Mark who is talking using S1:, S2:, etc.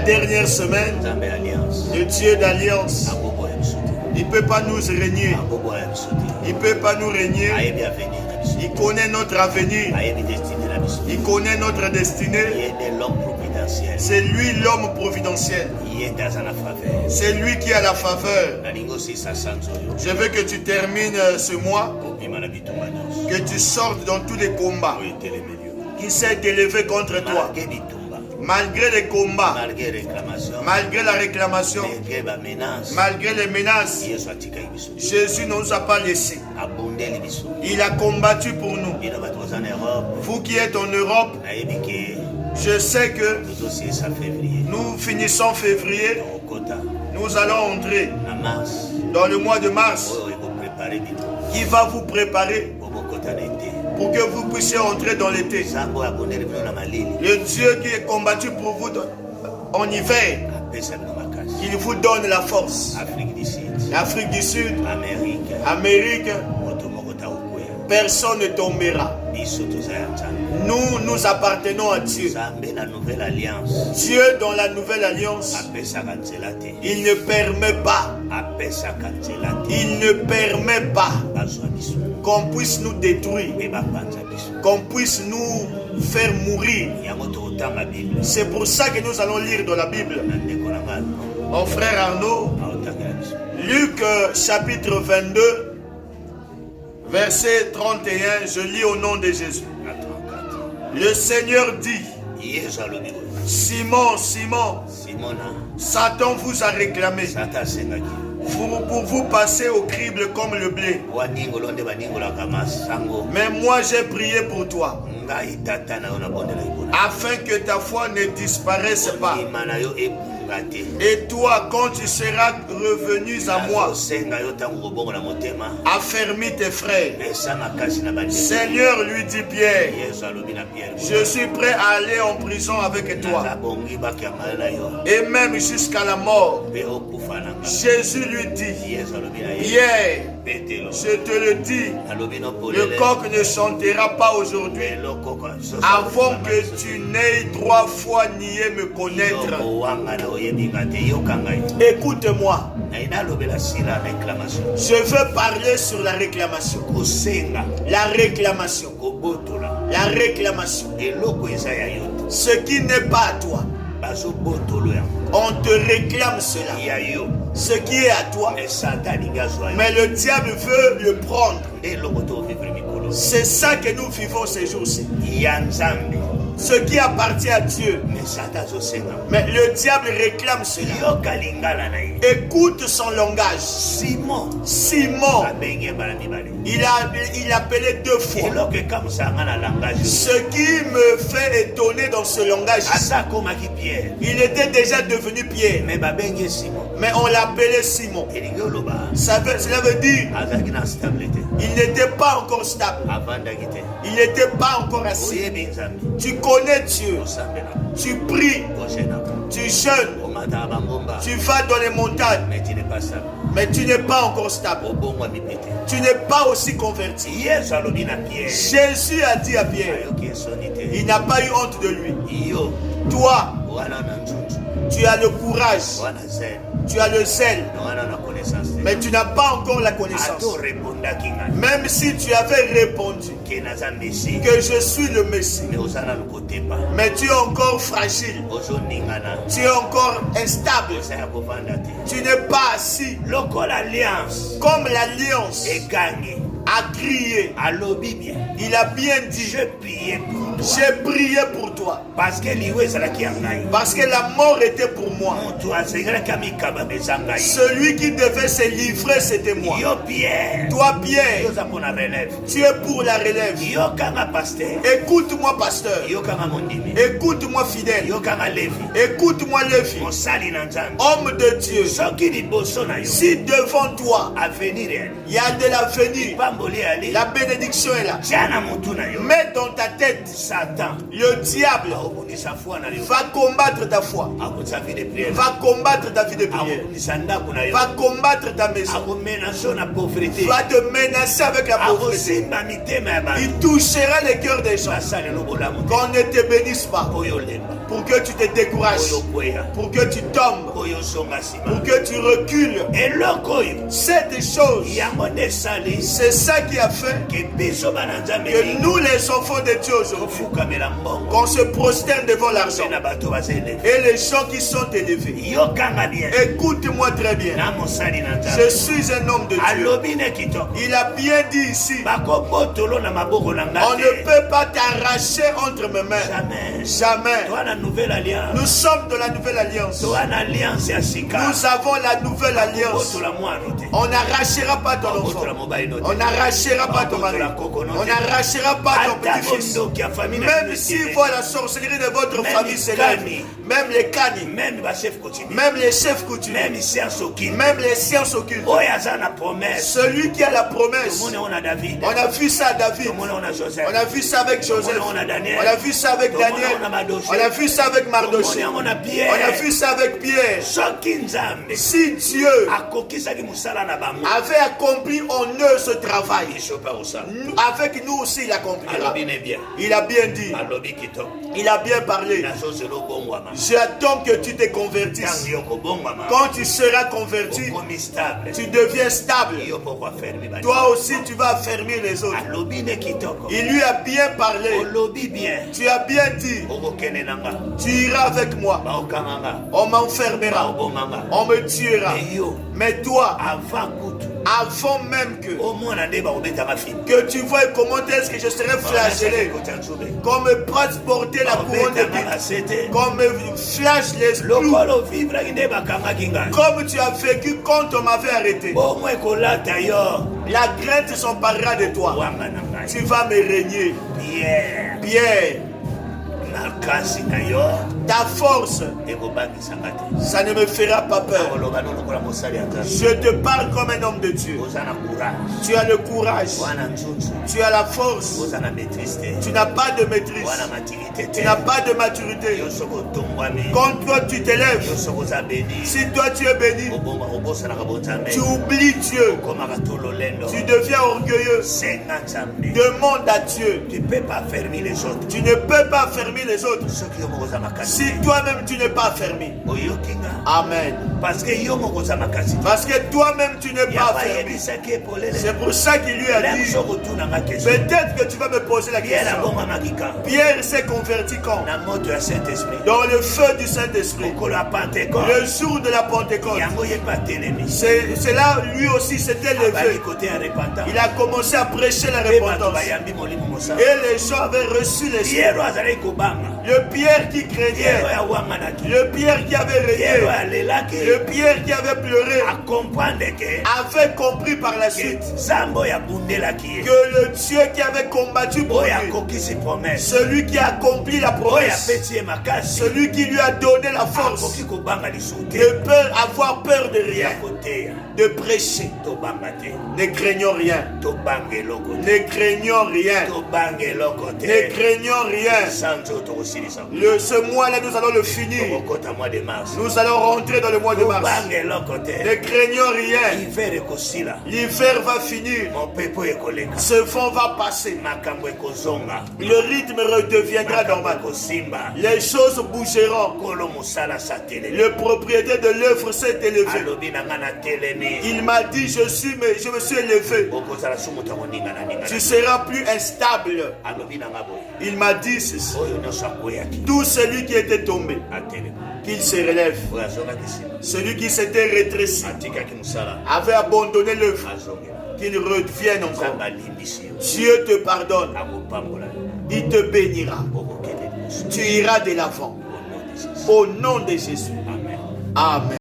S1: dernière semaine, le Dieu d'alliance, il ne peut pas nous régner. Il ne peut pas nous régner. Il connaît notre avenir. Il connaît notre destinée. C'est lui l'homme providentiel. C'est lui qui a la faveur. Je veux que tu termines ce mois, que tu sortes dans tous les combats qui s'est élevé contre toi. Malgré les combats, malgré la réclamation, malgré les menaces, Jésus ne nous a pas laissés. Il a combattu pour nous. Vous qui êtes en Europe, je sais que nous finissons février, nous allons entrer dans le mois de mars qui va vous préparer pour que vous puissiez entrer dans l'été. Le Dieu qui est combattu pour vous en hiver, il vous donne la force. L'Afrique du Sud, Amérique, personne ne tombera. Nous appartenons à Dieu. Dieu dans la nouvelle alliance, il ne permet pas. Il ne permet pas qu'on puisse nous détruire, qu'on puisse nous faire mourir. C'est pour ça que nous allons lire dans la Bible. Mon frère Arnaud, Luc chapitre 22, verset 31, je lis au nom de Jésus. Le Seigneur dit: Simon, Simon, Satan vous a réclamé pour vous passer au crible comme le blé. Mais moi j'ai prié pour toi, afin que ta foi ne disparaisse pas. Et toi, quand tu seras revenu à moi, affermis tes frères. Seigneur, lui dit Pierre, je suis prêt à aller en prison avec toi, et même jusqu'à la mort. Jésus lui dit: Pierre, je te le dis, le coq ne chantera pas aujourd'hui avant que tu n'aies 3 fois nié me connaître. Écoute-moi. Je veux parler sur la réclamation. La réclamation. La réclamation. Ce qui n'est pas à toi, on te réclame cela. Ce qui est à toi, mais le diable veut le prendre. C'est ça que nous vivons ces jours-ci. Ce qui appartient à Dieu, mais le diable réclame cela. Écoute son langage. Simon, il a appelé 2 fois. Ce qui me fait étonner dans ce langage, il était déjà devenu Pierre, mais on l'appelait Simon. Cela veut dire il n'était pas encore stable, il n'était pas encore assis. Tu connais Dieu, tu pries, tu jeûnes, tu vas dans les montagnes, mais tu n'es pas encore stable. Tu n'es pas aussi converti. Jésus a dit à Pierre, il n'a pas eu honte de lui. Toi, tu as le courage, tu as le zèle, mais tu n'as pas encore la connaissance. Même si tu avais répondu que je suis le Messie, mais tu es encore fragile, tu es encore instable, tu n'es pas assis. Comme l'alliance a crié, il a bien dit: j'ai prié pour toi, parce que la mort était pour moi. Celui qui devait se livrer, c'était moi. Toi, Pierre, tu es pour la relève. Écoute-moi, pasteur. Écoute-moi, fidèle. Écoute-moi, Lévi, homme de Dieu. Si devant toi il y a de l'avenir, la bénédiction est là. Mets dans ta tête, Satan, le diable va combattre ta foi, va combattre ta vie de prière, va combattre ta maison, va te menacer avec la pauvreté. Il touchera les cœurs des gens. Qu'on ne te bénisse pas. pour que tu te décourages, pour que tu tombes, pour que tu recules. C'est des choses. C'est ça qui a fait que nous, les enfants de Dieu aujourd'hui, qu'on se prosterne devant l'argent. Et les gens qui sont élevés, écoute-moi très bien. Je suis un homme de Dieu. Il a bien dit ici, on ne peut pas t'arracher entre mes mains. Jamais. Nous sommes de la nouvelle alliance. Nous avons la nouvelle alliance. On n'arrachera pas ton enfant. On n'arrachera pas ton mari. On n'arrachera pas ton petit-fils. Même si la sorcellerie de votre famille s'élève, même les canis, même les chefs coutumiers, même les sciences occultes, celui qui a la promesse, on a vu ça à David, on a vu ça avec Joseph, on a vu ça avec Daniel, on a vu ça avec Mardochée, on a vu ça avec Pierre. Si Dieu avait accompli en eux ce travail, avec nous aussi il accomplira. Il a bien dit, il a bien parlé. J'attends que tu te convertisses. Quand tu seras converti, tu deviens stable. Toi aussi tu vas affermir les autres. Il lui a bien parlé. Tu as bien dit, tu iras avec moi. On m'enfermera, on me tuera. Mais toi, avant même que tu vois comment est-ce que je serai flagellé, qu'on me transporter la couronne d'épines, qu'on me flash les clous, comme tu as vécu quand on m'avait arrêté. La crainte s'emparera de toi. Tu vas me régner. Pierre, ta force, ça ne me fera pas peur. Je te parle comme un homme de Dieu. Tu as le courage, tu as la force, tu n'as pas de maîtrise, tu n'as pas de maturité. Quand toi tu t'élèves, si toi tu es béni, tu oublies Dieu, tu deviens orgueilleux. Demande à Dieu. Tu ne peux pas fermer les autres. Si toi-même tu n'es pas fermé. Amen. Parce que toi-même tu n'es pas fermé. C'est pour ça qu'il lui a dit, peut-être que tu vas me poser la question. Pierre s'est converti quand? Dans le feu du Saint-Esprit. Le jour de la Pentecôte. C'est là, lui aussi s'était levé. Il a commencé à prêcher la repentance. Et les gens avaient reçu l'Esprit. Le Pierre qui craignait, le Pierre qui avait régné, le Pierre qui avait pleuré, avait compris par la suite que le Dieu qui avait combattu pour lui, celui qui a accompli la promesse, celui qui lui a donné la force de avoir peur de rien, de prêcher. Ne craignons rien. Ne craignons rien. Ne craignons rien. Ce mois-là, nous allons le finir. Nous allons rentrer dans le mois de mars. Ne craignons rien. L'hiver va finir. Ce vent va passer. Le rythme redeviendra normal. Les choses bougeront. Le propriétaire de l'œuvre s'est élevé. Il m'a dit, je me suis élevé. Tu seras plus instable. Il m'a dit ceci. Tout celui qui était tombé, qu'il se relève. Celui qui s'était rétréci, avait abandonné l'œuvre, qu'il revienne encore. Dieu te pardonne. Il te bénira. Tu iras de l'avant. Au nom de Jésus. Amen.